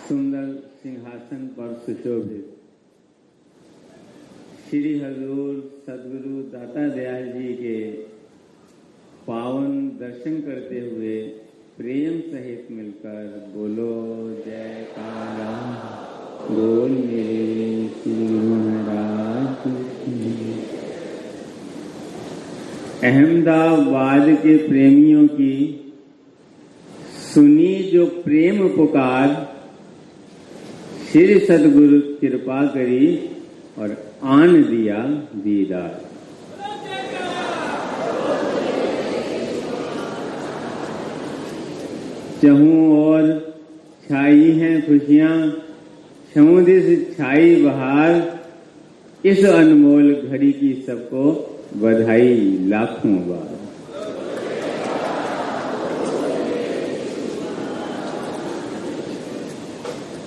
सुंदर सिंहासन पर सुशोभित श्री हजूर सदगुरु दाता दयाल जी के पावन दर्शन करते हुए प्रेम सहित मिलकर बोलो जयकारा बोल मेरे श्री महाराज की। अहमदाबाद के प्रेमियों की सुनी जो प्रेम पुकार, श्री सदगुरु कृपा करी और आन दिया दीदार। चहूं और छाई हैं खुशियां, समुद्र से छाई बहार, इस अनमोल घड़ी की सबको बधाई लाखों बार।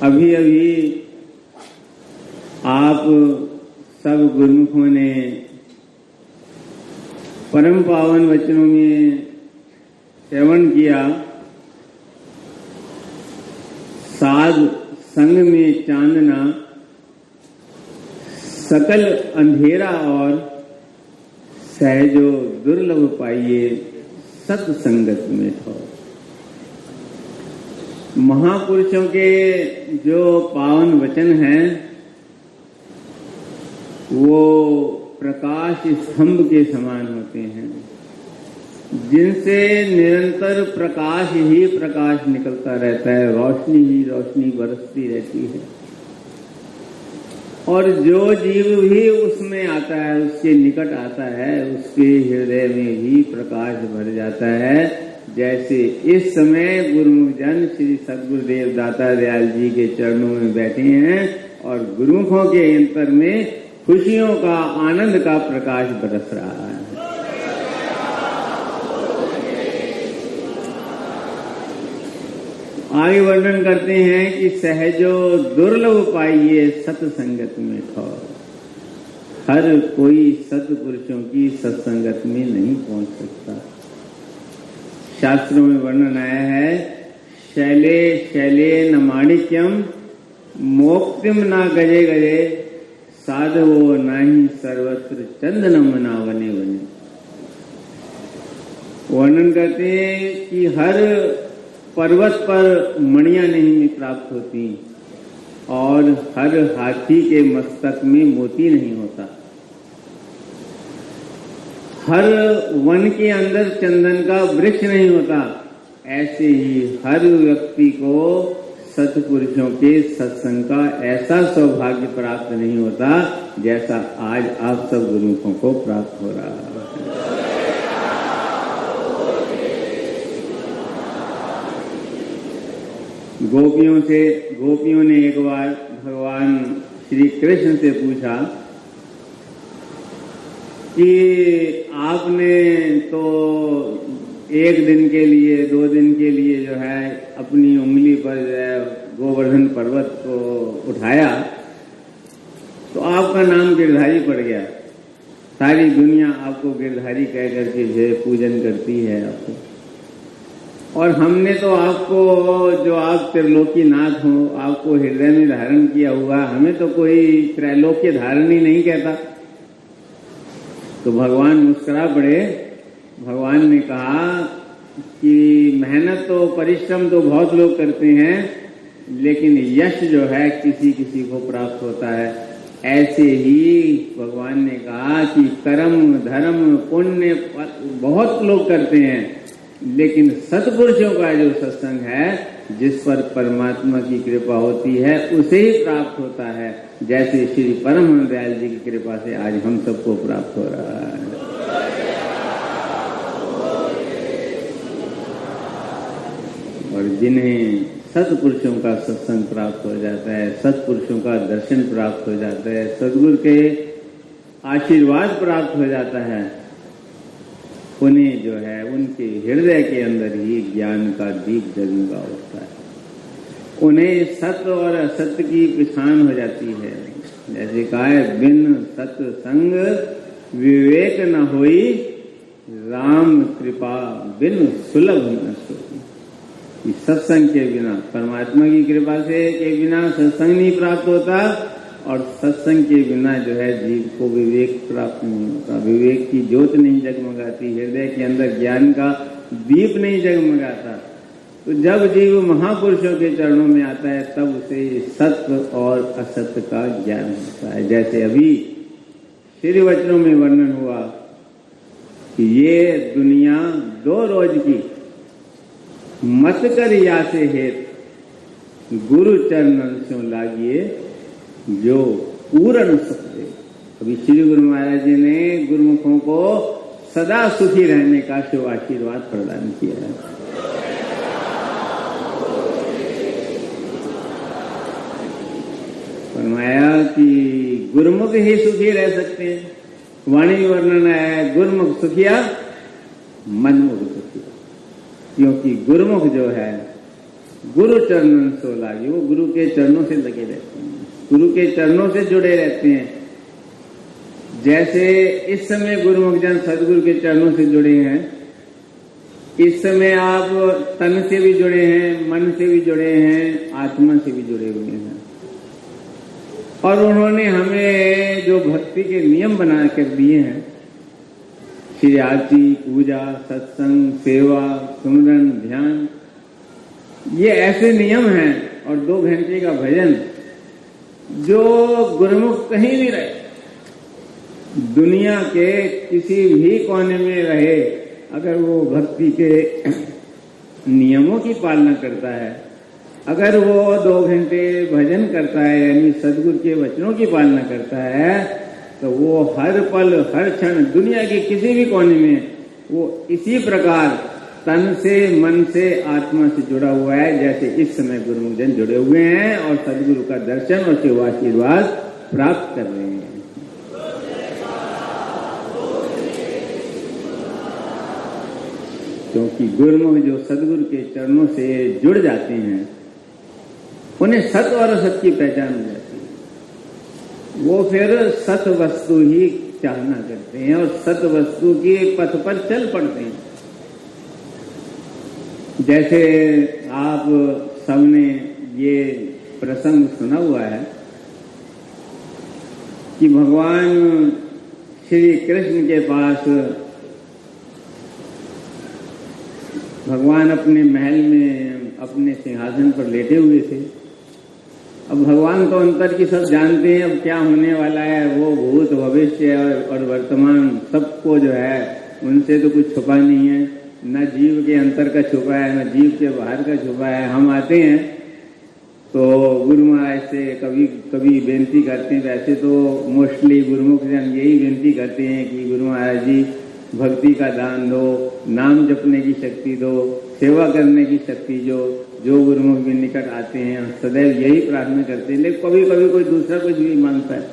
अभी अभी आप सब गुरुमुखों ने परम पावन वचनों में श्रवण किया। साध संग में चांदना, सकल अंधेरा और सहजो दुर्लभ पाइए, सत्संगत में ठोर। महापुरुषों के जो पावन वचन हैं वो प्रकाश स्तंभ के समान होते हैं, जिनसे निरंतर प्रकाश ही प्रकाश निकलता रहता है, रोशनी ही रोशनी बरसती रहती है। और जो जीव भी उसमें आता है, उसके निकट आता है, उसके हृदय में भी प्रकाश भर जाता है। जैसे इस समय गुरुमुख जन श्री सदगुरुदेव दाता दयाल जी के चरणों में बैठे हैं और गुरुमुखों के अंतर में खुशियों का, आनंद का प्रकाश बरस रहा है। आगे वर्णन करते हैं कि सहजो दुर्लभ पाइए, सत्संगत में ठोर। हर कोई सत्पुरुषों की सत्संगत में नहीं पहुंच सकता। शास्त्रों में वर्णन आया है, शैले शैले न माणिक्यम, मोक्तिम ना गजे गजे, साधवो नाही सर्वत्र चंदनम ना वने वने। वर्णन करते हैं कि हर पर्वत पर मणियां नहीं प्राप्त होती और हर हाथी के मस्तक में मोती नहीं होता। हर वन के अंदर चंदन का वृक्ष नहीं होता। ऐसे ही हर व्यक्ति को सत्पुरुषों के सत्संग का ऐसा सौभाग्य प्राप्त नहीं होता जैसा आज आप सब गुरुमुखों को प्राप्त हो रहा है। गोपियों ने एक बार भगवान श्री कृष्ण से पूछा कि आपने तो एक दिन के लिए, 2 दिन के लिए जो है अपनी उंगली पर जो है गोवर्धन पर्वत को उठाया तो आपका नाम गिरधारी पड़ गया। सारी दुनिया आपको गिरधारी कह करके जो है पूजन करती है आपको। और हमने तो आपको, जो आप त्रिलोकीनाथ हो, आपको हृदय में धारण किया हुआ, हमें तो कोई त्रैलोक्य धारण ही नहीं कहता। तो भगवान मुस्कुरा पड़े। भगवान ने कहा कि मेहनत तो, परिश्रम तो बहुत लोग करते हैं, लेकिन यश जो है किसी किसी को प्राप्त होता है। ऐसे ही भगवान ने कहा कि कर्म धर्म पुण्य बहुत लोग करते हैं, लेकिन सत्पुरुषों का जो सत्संग है, जिस पर परमात्मा की कृपा होती है, उसे ही प्राप्त होता है। जैसे श्री परम दयाल जी की कृपा से आज हम सबको प्राप्त हो रहा है। और जिन्हें सत्पुरुषों का सत्संग प्राप्त हो जाता है, सत्पुरुषों का दर्शन प्राप्त हो जाता है, सद्गुरु के आशीर्वाद प्राप्त हो जाता है, उन्हें जो है उनके हृदय के अंदर ही ज्ञान का दीप जगमगा उठता है। उन्हें सत्य और असत्य की पहचान हो जाती है। जैसे कहा है, बिन सत्संग विवेक न होई, राम कृपा बिन सुलभ न सोई। कि सत्संग के बिना, परमात्मा की कृपा से के बिना सत्संग नहीं प्राप्त होता, और सत्संग के बिना जो है जीव को विवेक प्राप्त नहीं होता। विवेक की ज्योत नहीं जगमगाती, हृदय के अंदर ज्ञान का दीप नहीं जगमगाता। तो जब जीव महापुरुषों के चरणों में आता है तब उसे सत्य और असत्य का ज्ञान होता है। जैसे अभी श्री वचनों में वर्णन हुआ कि ये दुनिया 2 रोज की, मत कर या से हेत गुरु चरणन स्यों लागिए जो पूर्ण सुख दे। अभी श्री गुरु महाराज जी ने गुरुमुखों को सदा सुखी रहने का शुभ आशीर्वाद प्रदान किया है। फरमाया कि गुरुमुख ही सुखी रह सकते हैं। वाणी वर्णन है, गुरुमुख सुखिया मनमुख सुखिया, क्योंकि गुरुमुख जो है गुरु चरणन सो लागे, वो गुरु के चरणों से लगे रहते हैं, गुरु के चरणों से जुड़े रहते हैं। जैसे इस समय गुरुमुख जन सदगुरु के चरणों से जुड़े हैं, इस समय आप तन से भी जुड़े हैं, मन से भी जुड़े हैं, आत्मा से भी जुड़े हुए हैं। और उन्होंने हमें जो भक्ति के नियम बना कर दिए हैं, श्री आरती, पूजा, सत्संग, सेवा, सुमरन, ध्यान, ये ऐसे नियम हैं, और 2 घंटे का भजन, जो गुरुमुख कहीं नहीं रहे, दुनिया के किसी भी कोने में रहे, अगर वो भक्ति के नियमों की पालना करता है, अगर वो 2 घंटे भजन करता है, यानी सदगुरु के वचनों की पालना करता है, तो वो हर पल हर क्षण दुनिया के किसी भी कोने में वो इसी प्रकार तन से, मन से, आत्मा से जुड़ा हुआ है, जैसे इस समय गुरुमुख जन जुड़े हुए हैं और सदगुरु का दर्शन और शिव आशीर्वाद प्राप्त कर रहे हैं। क्योंकि गुरुमुख जो सदगुरु के चरणों से जुड़ जाते हैं, उन्हें सत्य और असत्य की पहचान हो जाती है। वो फिर सत्य वस्तु ही चाहना करते हैं और सत्य वस्तु के पथ पर चल पड़ते हैं। जैसे आप सबने ये प्रसंग सुना हुआ है कि भगवान श्री कृष्ण के पास भगवान अपने महल में अपने सिंहासन पर लेटे हुए थे। अब भगवान तो अंतर की सब जानते हैं, अब क्या होने वाला है, वो भूत भविष्य और वर्तमान सबको जो है उनसे तो कुछ छुपा नहीं है, न जीव के अंतर का छुपा है, न जीव के बाहर का छुपा है। हम आते हैं तो गुरु महाराज से कभी कभी बेनती करते हैं, वैसे तो मोस्टली गुरुमुख जन यही बेनती करते हैं कि गुरु महाराज जी भक्ति का दान दो, नाम जपने की शक्ति दो, सेवा करने की शक्ति जो गुरुमुख के निकट आते हैं सदैव यही प्रार्थना करते हैं। लेकिन कभी कभी कोई दूसरा कुछ भी मांगता है,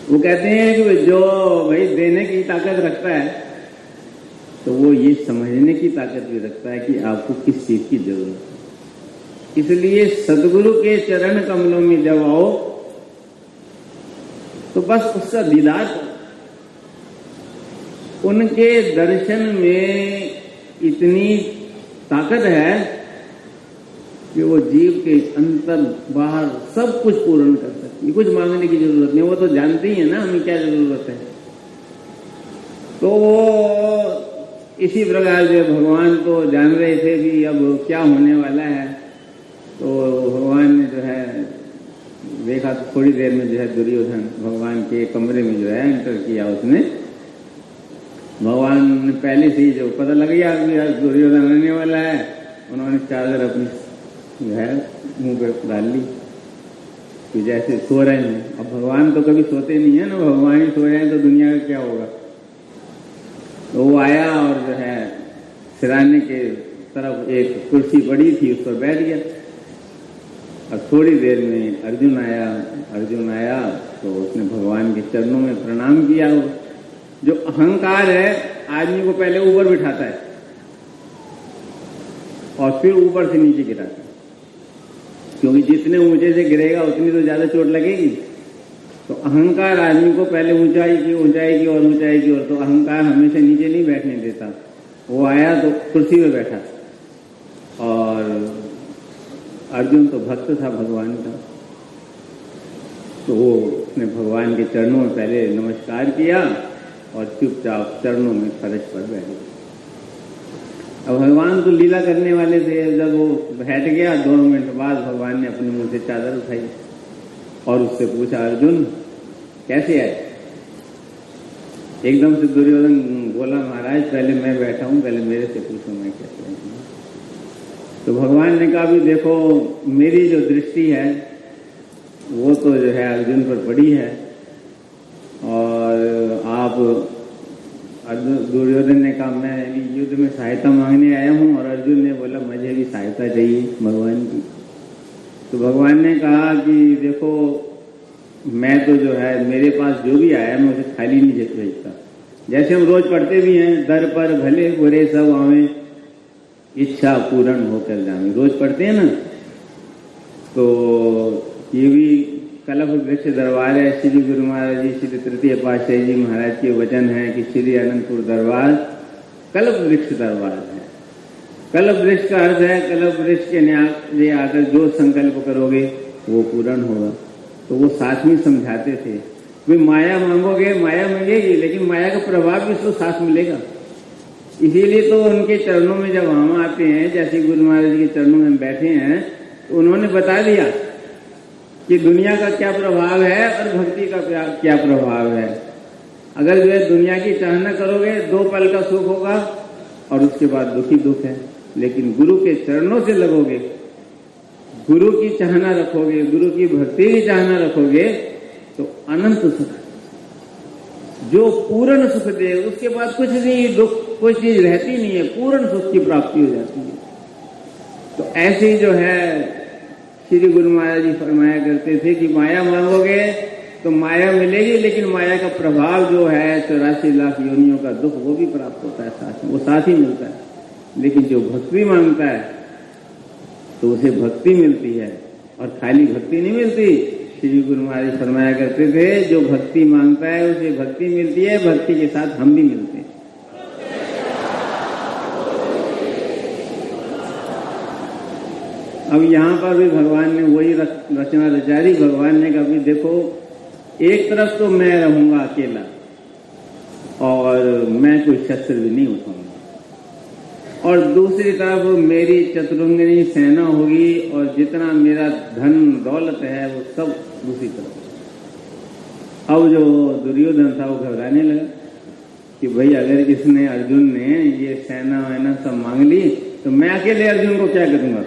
वो कहते हैं कि जो भाई देने की ताकत रखता है तो वो ये समझने की ताकत भी रखता है कि आपको किस चीज की जरूरत है। इसलिए सदगुरु के चरण कमलों में जब आओ तो बस उसका दीदार करो। उनके दर्शन में इतनी ताकत है कि वो जीव के अंतर बाहर सब कुछ पूर्ण कर सकती है, कुछ मांगने की जरूरत नहीं। वो तो जानते ही है ना हमें क्या जरूरत है। तो वो इसी प्रकार जो भगवान तो जान रहे थे कि अब क्या होने वाला है, तो भगवान ने जो है देखा तो थोड़ी देर में जो है दुर्योधन भगवान के कमरे में जो है एंटर किया। उसने भगवान ने पहले से ही जो पता लग गया कि दुर्योधन आने वाला है, उन्होंने चादर अपनी जो है मुंह पे डाल ली कि जैसे सो रहे हैं। अब भगवान तो कभी सोते नहीं है ना, भगवान ही सो रहे हैं तो दुनिया का क्या होगा। तो वो आया और जो है सिराने के तरफ एक कुर्सी पड़ी थी, उस पर बैठ गया। और थोड़ी देर में अर्जुन आया तो उसने भगवान के चरणों में प्रणाम किया। जो अहंकार है आदमी को पहले ऊपर बिठाता है और फिर ऊपर से नीचे गिराता है, क्योंकि जितने ऊंचे से गिरेगा उतनी तो ज्यादा चोट लगेगी। तो अहंकार आदमी को पहले ऊंचाई की और तो अहंकार हमेशा नीचे नहीं बैठने देता। वो आया तो कुर्सी पे बैठा अर्जुन तो भक्त था भगवान का, तो वो उसने भगवान के चरणों में पहले नमस्कार किया और चुपचाप चरणों में फर्श पर बैठ गया। अब भगवान तो लीला करने वाले थे, जब वो बैठ गया 2 मिनट बाद भगवान ने अपने मुंह से चादर उठाई और उससे पूछा, अर्जुन कैसे है? एकदम से दुर्योधन बोला, महाराज पहले मैं बैठा हूं, पहले मेरे से पूछो मैं कैसे हूं। तो भगवान ने कहा भी देखो, मेरी जो दृष्टि है वो तो जो है अर्जुन पर पड़ी है, और आप दुर्योधन ने कहा मैं युद्ध में सहायता मांगने आया हूं, और अर्जुन ने बोला मुझे भी सहायता चाहिए भगवान की। तो भगवान ने कहा कि देखो, मैं तो जो है मेरे पास जो भी आया मैं उसे खाली नहीं भेजता। जैसे हम रोज पढ़ते भी हैं, दर पर भले बुरे सब आवे, इच्छा पूर्ण होकर जावे, रोज पढ़ते हैं ना। तो ये भी कलप वृक्ष दरबार है, श्री गुरु महाराज जी श्री तृतीय पातशाही जी महाराज के वचन है कि श्री अनंतपुर दरबार कल्प वृक्ष दरबार है। कल्प वृक्ष का अर्थ है, कल्प वृक्ष के न्याय आकर जो संकल्प करोगे वो पूर्ण होगा। तो वो साथ में समझाते थे, वे माया मांगोगे माया मिलेगी, लेकिन माया का प्रभाव भी उसको साथ मिलेगा। इसीलिए तो उनके चरणों में जब हम आते हैं, जैसे गुरु महाराज जी के चरणों में बैठे हैं, तो उन्होंने बता दिया कि दुनिया का क्या प्रभाव है और भक्ति का क्या प्रभाव है। अगर जो है दुनिया की चाहना करोगे 2 पल का सुख होगा और उसके बाद दुखी दुख है, लेकिन गुरु के चरणों से लगोगे, गुरु की चाहना रखोगे, गुरु की भक्ति की चाहना रखोगे, तो अनंत सुख, जो पूर्ण सुख दे, उसके बाद कुछ नहीं, दुख कोई चीज रहती नहीं है, पूर्ण सुख की प्राप्ति हो जाती है। तो ऐसे ही जो है श्री गुरु महाराज जी फरमाया करते थे कि माया मांगोगे तो माया मिलेगी, लेकिन माया का प्रभाव जो है 84 लाख योनियों का दुख वो भी प्राप्त होता है साथ में, वो साथ ही मिलता है। लेकिन जो भक्ति मांगता है तो उसे भक्ति मिलती है, और खाली भक्ति नहीं मिलती। श्री गुरु महाराज जी फरमाया करते थे, जो भक्ति मांगता है उसे भक्ति मिलती है, भक्ति के साथ हम भी मिलते हैं। अब यहाँ पर भी भगवान ने वही रचना रचा दी। भगवान ने कहा भी देखो, एक तरफ तो मैं रहूंगा अकेला और मैं कोई शस्त्र भी नहीं उठाऊंगा, और दूसरी तरफ मेरी चतुरंगिनी सेना होगी, और जितना मेरा धन दौलत है वो सब दूसरी तरफ। अब जो दुर्योधन था वो घबराने लगा कि भाई अगर इसने अर्जुन ने ये सेना वैना सब मांग ली तो मैं अकेले अर्जुन को क्या करूंगा।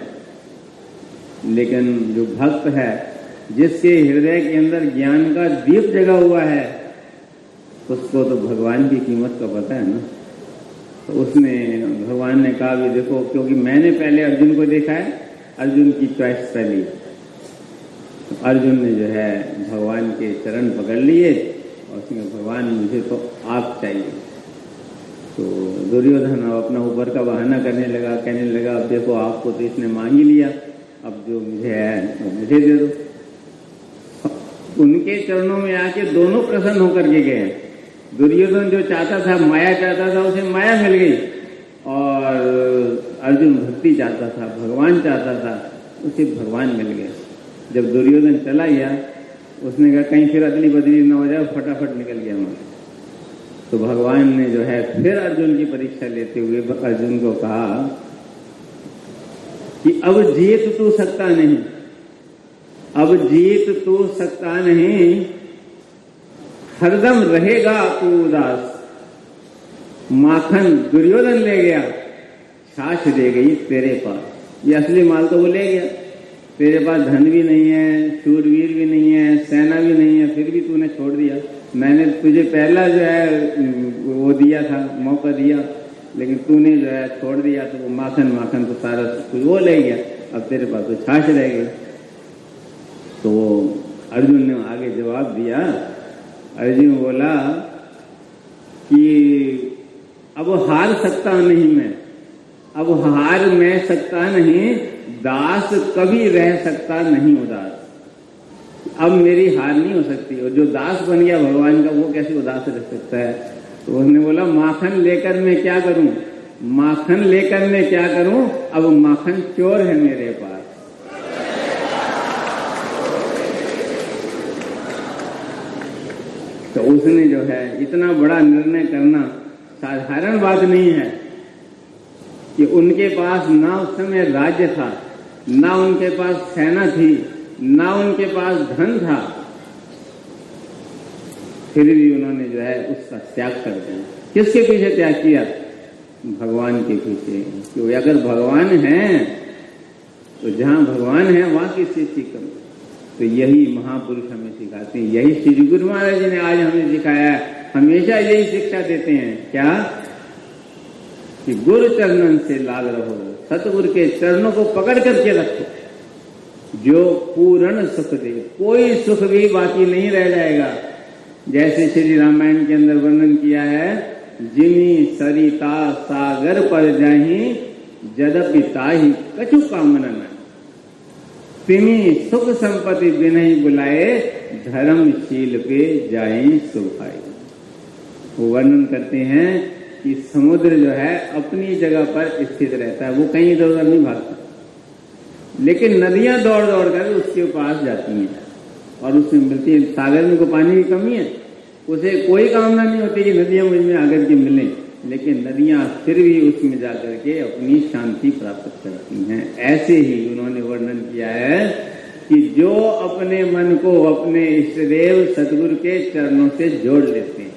लेकिन जो भक्त है, जिसके हृदय के अंदर ज्ञान का दीप जगा हुआ है, उसको तो भगवान की कीमत का पता है ना। तो उसने, भगवान ने कहा भी देखो, क्योंकि मैंने पहले अर्जुन को देखा है, अर्जुन की चॉइस पहली। तो अर्जुन ने जो है भगवान के चरण पकड़ लिए और उसने भगवान मुझे तो आप चाहिए। तो दुर्योधन अपना ऊपर का बहाना करने लगा, कहने लगा अब देखो आपको तो इसने मांग ही लिया, अब जो मुझे है वो मुझे दे दो। उनके चरणों में आके दोनों प्रसन्न होकर के गए। दुर्योधन जो चाहता था, माया चाहता था, उसे माया मिल गई, और अर्जुन भक्ति चाहता था, भगवान चाहता था, उसे भगवान मिल गए। जब दुर्योधन चला गया, उसने कहा कहीं फिर अदली बदली न हो जाए, फटाफट निकल गया वहां। तो भगवान ने जो है फिर अर्जुन की परीक्षा लेते हुए अर्जुन को कहा कि अब जीत तू सकता नहीं, अब जीत तू सकता नहीं, हरदम रहेगा तू उदास। माखन दुर्योधन ले गया, छाछ दे गई तेरे पास। ये असली माल तो वो ले गया, तेरे पास धन भी नहीं है, शूरवीर भी नहीं है, सेना भी नहीं है, फिर भी तूने छोड़ दिया। मैंने तुझे पहला जो है वो दिया था, मौका दिया, लेकिन तूने जो है छोड़ दिया। तो वो माखन माखन तो सारा कुछ वो ले गया, अब तेरे पास तो छाछ रह गई। तो अर्जुन ने आगे जवाब दिया, अर्जुन बोला कि अब हार सकता नहीं मैं, अब हार मैं सकता नहीं, दास कभी रह सकता नहीं उदास। अब मेरी हार नहीं हो सकती, और जो दास बन गया भगवान का वो कैसे उदास रह सकता है। तो उसने बोला माखन लेकर मैं क्या करूं, माखन लेकर मैं क्या करूं, अब माखन चोर है मेरे पास। तो उसने जो है इतना बड़ा निर्णय करना साधारण बात नहीं है कि उनके पास ना उस समय राज्य था, ना उनके पास सेना थी, ना उनके पास धन था, फिर भी उन्होंने जो है उसका त्याग कर दिया। किसके पीछे त्याग किया? भगवान के पीछे। क्योंकि अगर भगवान है तो जहां भगवान है वहां किस चीज की कमी? तो यही महापुरुष हमें सिखाते हैं, यही श्री गुरु महाराज जी ने आज हमें सिखाया है। हमेशा यही शिक्षा देते हैं, क्या कि गुरु चरणन से लाग रहो, सतगुरु के चरणों को पकड़ करके रखो, जो पूर्ण सुख दे, कोई सुख भी बाकी नहीं रह जाएगा। जैसे श्री रामायण के अंदर वर्णन किया है, जिमी सरिता सागर पर जाहि जदपि ताहि कछु कामना न, तिमी सुख संपत्ति बिनहि बुलाए, धर्मशील पे जाहि सुभाई। वो वर्णन करते हैं कि समुद्र जो है अपनी जगह पर स्थित रहता है, वो कहीं इधर उधर नहीं भागता, लेकिन नदियां दौड़ दौड़ कर उसके पास जाती हैं और उसमें मिलती है। सागर में को पानी की कमी है, उसे कोई कामना नहीं होती कि नदियां मुझ में आकर के मिलें, लेकिन नदियां फिर भी उसमें जाकर के अपनी शांति प्राप्त करती हैं। ऐसे ही उन्होंने वर्णन किया है कि जो अपने मन को अपने इष्टदेव सदगुरु के चरणों से जोड़ लेते हैं,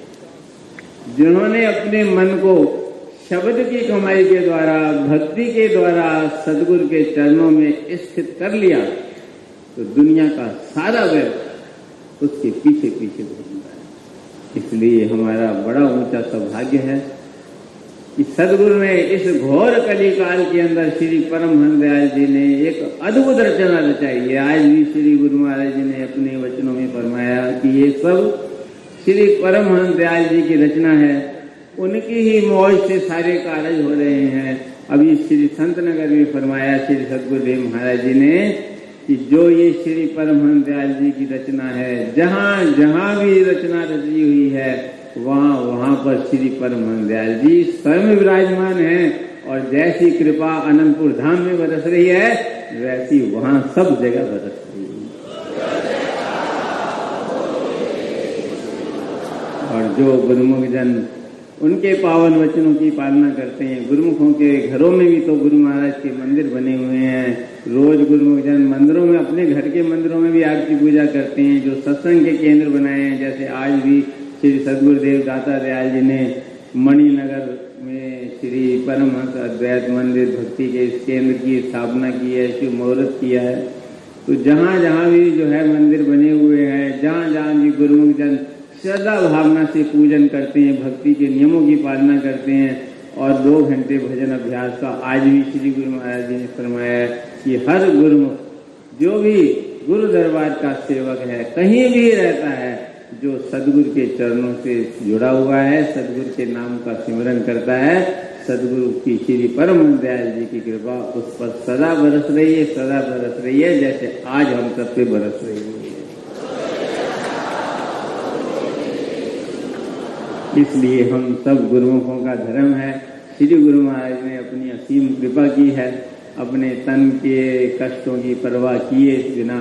जिन्होंने अपने मन को शब्द की कमाई के द्वारा, भक्ति के द्वारा सदगुरु के चरणों में स्थित कर लिया, तो दुनिया का सारा वैर उसके पीछे पीछे घूमता है। इसलिए हमारा बड़ा ऊंचा सौभाग्य है कि सदगुरु ने इस घोर कलिकाल के अंदर श्री परमहंस दयाल जी ने एक अद्भुत रचना रचाई है। आज भी श्री गुरु महाराज जी ने अपने वचनों में फरमाया कि ये सब श्री परमहंस दयाल जी की रचना है, उनकी ही मौज से सारे कार्य हो रहे हैं। अभी श्री संतनगर में फरमाया श्री सदगुरुदेव महाराज जी ने कि जो ये श्री परमहंस दयाल जी की रचना है, जहां जहां भी रचना रची हुई है, वहां वहां पर श्री परमहंस दयाल जी स्वयं विराजमान हैं। और जैसी कृपा अनंतपुर धाम में बरस रही है, वैसी वहां सब जगह बरस रही है। और जो गुरुमुख जन उनके पावन वचनों की पालना करते हैं, गुरुमुखों के घरों में भी तो गुरु महाराज के मंदिर बने हुए हैं। रोज गुरुमुख जन मंदिरों में, अपने घर के मंदिरों में भी आरती पूजा करते हैं, जो सत्संग के केंद्र बनाए हैं। जैसे आज भी श्री सदगुरुदेव दाता दयाल जी ने मणिनगर में श्री परमहंस अद्वैत मंदिर भक्ति के इस केंद्र की स्थापना की है, शुभ मुहूर्त किया है। तो जहां जहां भी जो है मंदिर बने हुए हैं, जहां जहां भी गुरुमुख जन श्रद्धा भावना से पूजन करते हैं, भक्ति के नियमों की पालना करते हैं और 2 घंटे भजन अभ्यास का आज भी श्री गुरु महाराज जी ने फरमाया कि हर गुरुमुख जो भी गुरु दरबार का सेवक है, कहीं भी रहता है, जो सदगुरु के चरणों से जुड़ा हुआ है, सदगुरु के नाम का सिमरन करता है, सदगुरु की श्री परमहंस दयाल जी की कृपा उस पर सदा बरस रही है, सदा बरस रही है, जैसे आज हम सब पे बरस रही है। इसलिए हम सब गुरुमुखों का धर्म है। श्री गुरु महाराज ने अपनी असीम कृपा की है, अपने तन के कष्टों की परवाह किए बिना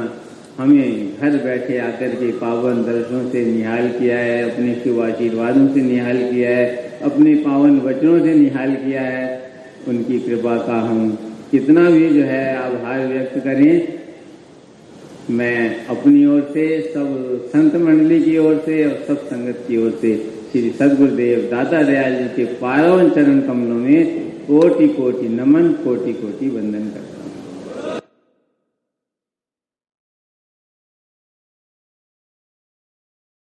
हमें घर बैठे आकर के पावन दर्शनों से निहाल किया है, अपने शुभ आशीर्वादों से निहाल किया है, अपने पावन वचनों से निहाल किया है। उनकी कृपा का हम कितना भी जो है आभार व्यक्त करें। मैं अपनी ओर से, सब संत मंडली की ओर से और सब संगत की ओर से श्री सदगुरुदेव दाता दयाल जी के पावन चरण कमलों में कोटि कोटि नमन, कोटि कोटि वंदन करता हूं।